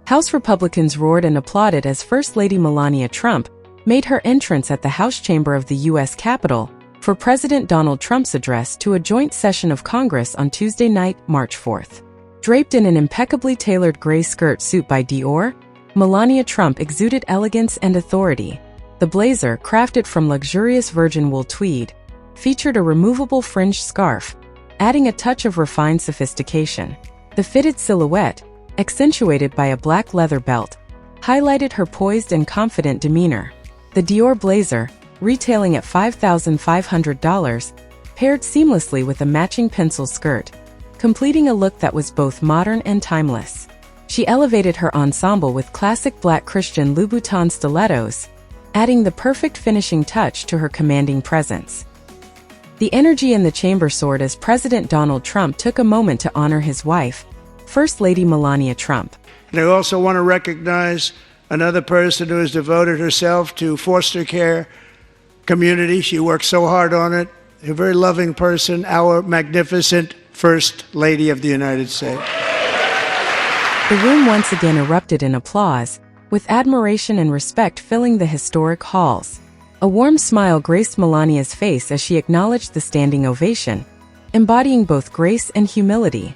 House Republicans roared and applauded as First Lady Melania Trump made her entrance at the House chamber of the U.S. Capitol for President Donald Trump's address to a joint session of Congress on Tuesday night, March 4th. Draped in an impeccably tailored gray skirt suit by Dior, Melania Trump exuded elegance and authority. The blazer, crafted from luxurious virgin wool tweed, featured a removable fringed scarf, adding a touch of refined sophistication. The fitted silhouette, accentuated by a black leather belt, highlighted her poised and confident demeanor. The Dior blazer, retailing at $5,500, paired seamlessly with a matching pencil skirt, completing a look that was both modern and timeless. She elevated her ensemble with classic black Christian Louboutin stilettos, adding the perfect finishing touch to her commanding presence. The energy in the chamber soared as President Donald Trump took a moment to honor his wife, First Lady Melania Trump. And I also want to recognize another person who has devoted herself to foster care community. She works so hard on it. A very loving person, our magnificent First Lady of the United States. The room once again erupted in applause, with admiration and respect filling the historic halls. A warm smile graced Melania's face as she acknowledged the standing ovation, embodying both grace and humility.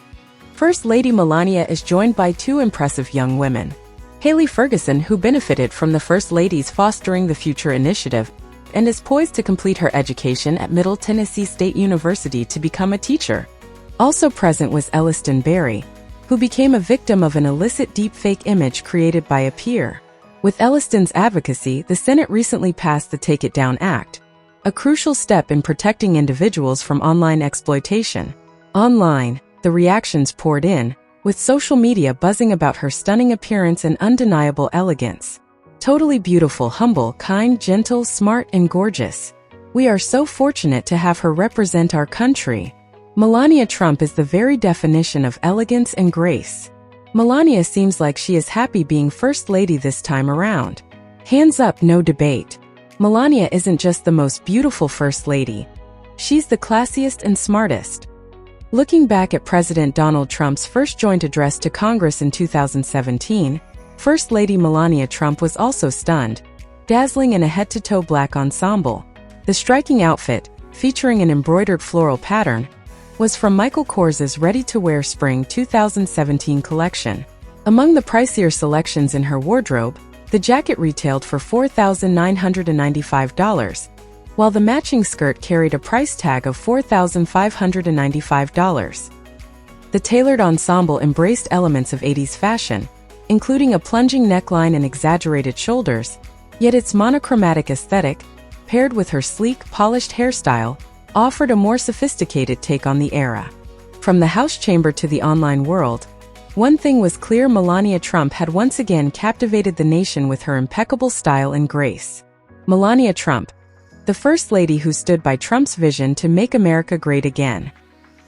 First Lady Melania is joined by two impressive young women. Haley Ferguson, who benefited from the First Lady's Fostering the Future initiative and is poised to complete her education at Middle Tennessee State University to become a teacher. Also present was Elliston Berry, who became a victim of an illicit deepfake image created by a peer. With Elliston's advocacy, the Senate recently passed the Take It Down Act, a crucial step in protecting individuals from online exploitation. Online, the reactions poured in, with social media buzzing about her stunning appearance and undeniable elegance. Totally beautiful, humble, kind, gentle, smart, and gorgeous. We are so fortunate to have her represent our country. Melania Trump is the very definition of elegance and grace. Melania seems like she is happy being First Lady this time around. Hands up, no debate. Melania isn't just the most beautiful First Lady. She's the classiest and smartest. Looking back at President Donald Trump's first joint address to Congress in 2017, First Lady Melania Trump was also stunned, dazzling in a head-to-toe black ensemble. The striking outfit, featuring an embroidered floral pattern, was from Michael Kors's ready-to-wear spring 2017 collection. Among the pricier selections in her wardrobe, the jacket retailed for $4,995, while the matching skirt carried a price tag of $4,595. The tailored ensemble embraced elements of 80s fashion, including a plunging neckline and exaggerated shoulders, yet its monochromatic aesthetic, paired with her sleek, polished hairstyle, offered a more sophisticated take on the era. From the House chamber to the online world, one thing was clear: Melania Trump had once again captivated the nation with her impeccable style and grace. Melania Trump, the First Lady who stood by Trump's vision to make America great again.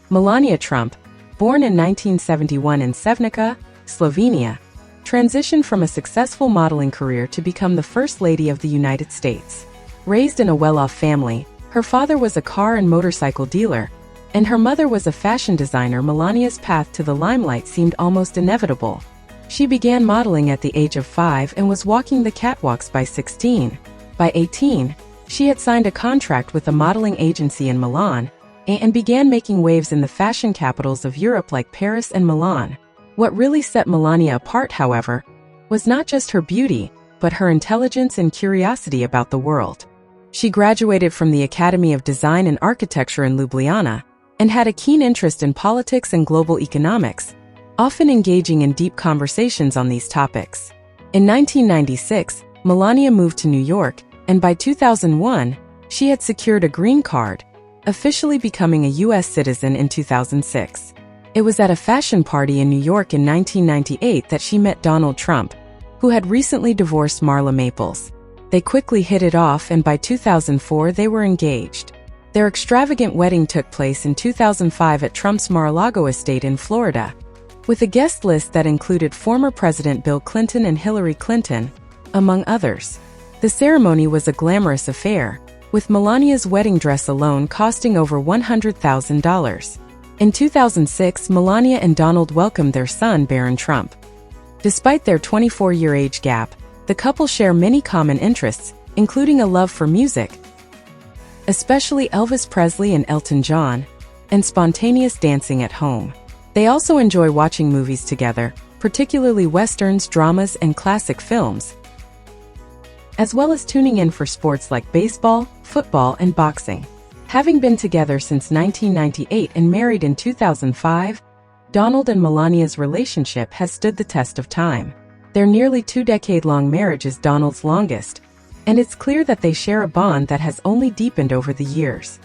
Melania Trump, born in 1971 in Sevnica, Slovenia, transitioned from a successful modeling career to become the First Lady of the United States. Raised in a well-off family, her father was a car and motorcycle dealer, and her mother was a fashion designer. Melania's path to the limelight seemed almost inevitable. She began modeling at the age of 5 and was walking the catwalks by 16. By 18, she had signed a contract with a modeling agency in Milan and began making waves in the fashion capitals of Europe like Paris and Milan. What really set Melania apart, however, was not just her beauty, but her intelligence and curiosity about the world. She graduated from the Academy of Design and Architecture in Ljubljana and had a keen interest in politics and global economics, often engaging in deep conversations on these topics. In 1996, Melania moved to New York, and by 2001, she had secured a green card, officially becoming a U.S. citizen in 2006. It was at a fashion party in New York in 1998 that she met Donald Trump, who had recently divorced Marla Maples. They quickly hit it off, and by 2004 they were engaged. Their extravagant wedding took place in 2005 at Trump's Mar-a-Lago estate in Florida, with a guest list that included former President Bill Clinton and Hillary Clinton, among others. The ceremony was a glamorous affair, with Melania's wedding dress alone costing over $100,000. In 2006, Melania and Donald welcomed their son, Barron Trump. Despite their 24-year age gap, the couple share many common interests, including a love for music, especially Elvis Presley and Elton John, and spontaneous dancing at home. They also enjoy watching movies together, particularly westerns, dramas, and classic films, as well as tuning in for sports like baseball, football, and boxing. Having been together since 1998 and married in 2005, Donald and Melania's relationship has stood the test of time. Their nearly two-decade-long marriage is Donald's longest, and it's clear that they share a bond that has only deepened over the years.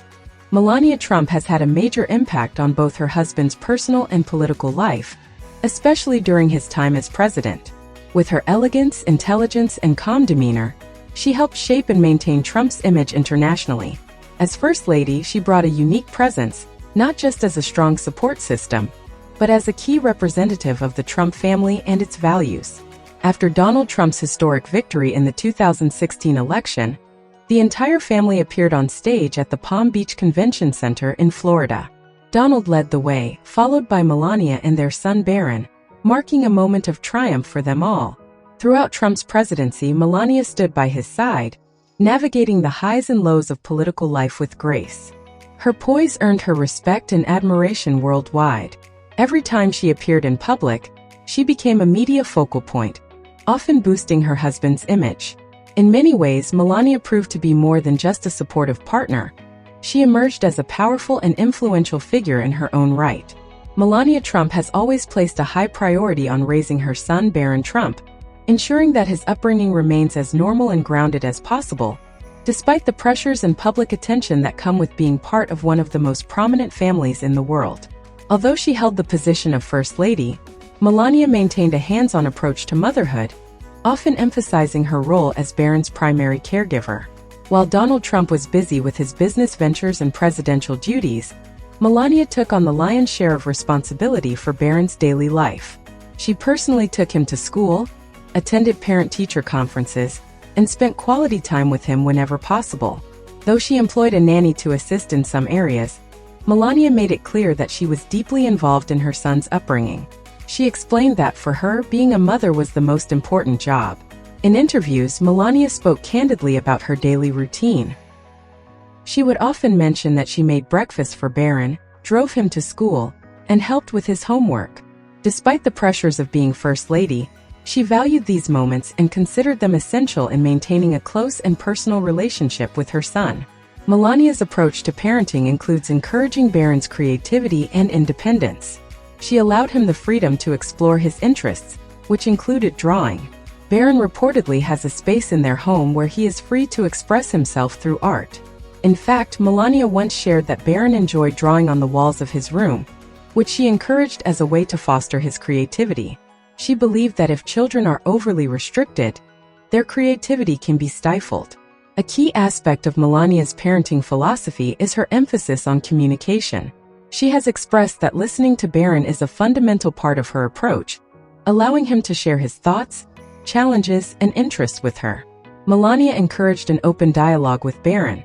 Melania Trump has had a major impact on both her husband's personal and political life, especially during his time as president. With her elegance, intelligence, and calm demeanor, she helped shape and maintain Trump's image internationally. As First Lady, she brought a unique presence, not just as a strong support system, but as a key representative of the Trump family and its values. After Donald Trump's historic victory in the 2016 election, the entire family appeared on stage at the Palm Beach Convention Center in Florida. Donald led the way, followed by Melania and their son Barron, marking a moment of triumph for them all. Throughout Trump's presidency, Melania stood by his side, navigating the highs and lows of political life with grace. Her poise earned her respect and admiration worldwide. Every time she appeared in public, she became a media focal point, often boosting her husband's image. In many ways, Melania proved to be more than just a supportive partner. She emerged as a powerful and influential figure in her own right. Melania Trump has always placed a high priority on raising her son Barron Trump, ensuring that his upbringing remains as normal and grounded as possible, despite the pressures and public attention that come with being part of one of the most prominent families in the world. Although she held the position of First Lady, Melania maintained a hands-on approach to motherhood, often emphasizing her role as Barron's primary caregiver. While Donald Trump was busy with his business ventures and presidential duties, Melania took on the lion's share of responsibility for Barron's daily life. She personally took him to school, attended parent-teacher conferences, and spent quality time with him whenever possible. Though she employed a nanny to assist in some areas, Melania made it clear that she was deeply involved in her son's upbringing. She explained that for her, being a mother was the most important job. In interviews, Melania spoke candidly about her daily routine. She would often mention that she made breakfast for Barron, drove him to school, and helped with his homework. Despite the pressures of being First Lady, she valued these moments and considered them essential in maintaining a close and personal relationship with her son. Melania's approach to parenting includes encouraging Barron's creativity and independence. She allowed him the freedom to explore his interests, which included drawing. Barron reportedly has a space in their home where he is free to express himself through art. In fact, Melania once shared that Barron enjoyed drawing on the walls of his room, which she encouraged as a way to foster his creativity. She believed that if children are overly restricted, their creativity can be stifled. A key aspect of Melania's parenting philosophy is her emphasis on communication. She has expressed that listening to Barron is a fundamental part of her approach, allowing him to share his thoughts, challenges, and interests with her. Melania encouraged an open dialogue with Barron,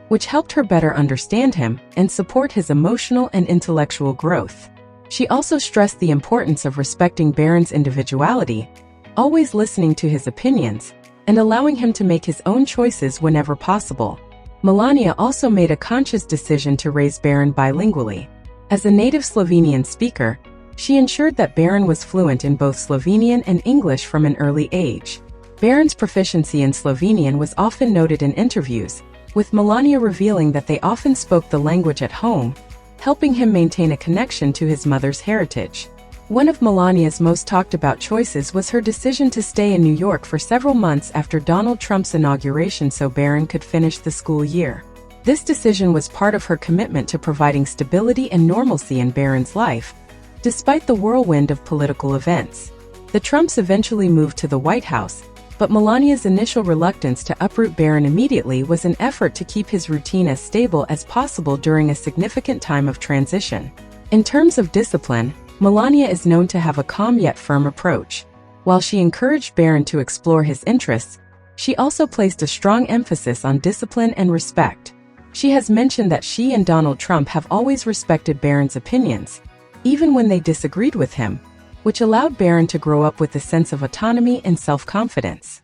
which helped her better understand him and support his emotional and intellectual growth. She also stressed the importance of respecting Barron's individuality, always listening to his opinions, and allowing him to make his own choices whenever possible. Melania also made a conscious decision to raise Barron bilingually. As a native Slovenian speaker, she ensured that Barron was fluent in both Slovenian and English from an early age. Barron's proficiency in Slovenian was often noted in interviews, with Melania revealing that they often spoke the language at home, helping him maintain a connection to his mother's heritage. One of Melania's most talked about choices was her decision to stay in New York for several months after Donald Trump's inauguration so Barron could finish the school year. This decision was part of her commitment to providing stability and normalcy in Barron's life, despite the whirlwind of political events. The Trumps eventually moved to the White House, but Melania's initial reluctance to uproot Barron immediately was an effort to keep his routine as stable as possible during a significant time of transition. In terms of discipline, Melania is known to have a calm yet firm approach. While she encouraged Barron to explore his interests, she also placed a strong emphasis on discipline and respect. She has mentioned that she and Donald Trump have always respected Barron's opinions, even when they disagreed with him, which allowed Barron to grow up with a sense of autonomy and self-confidence.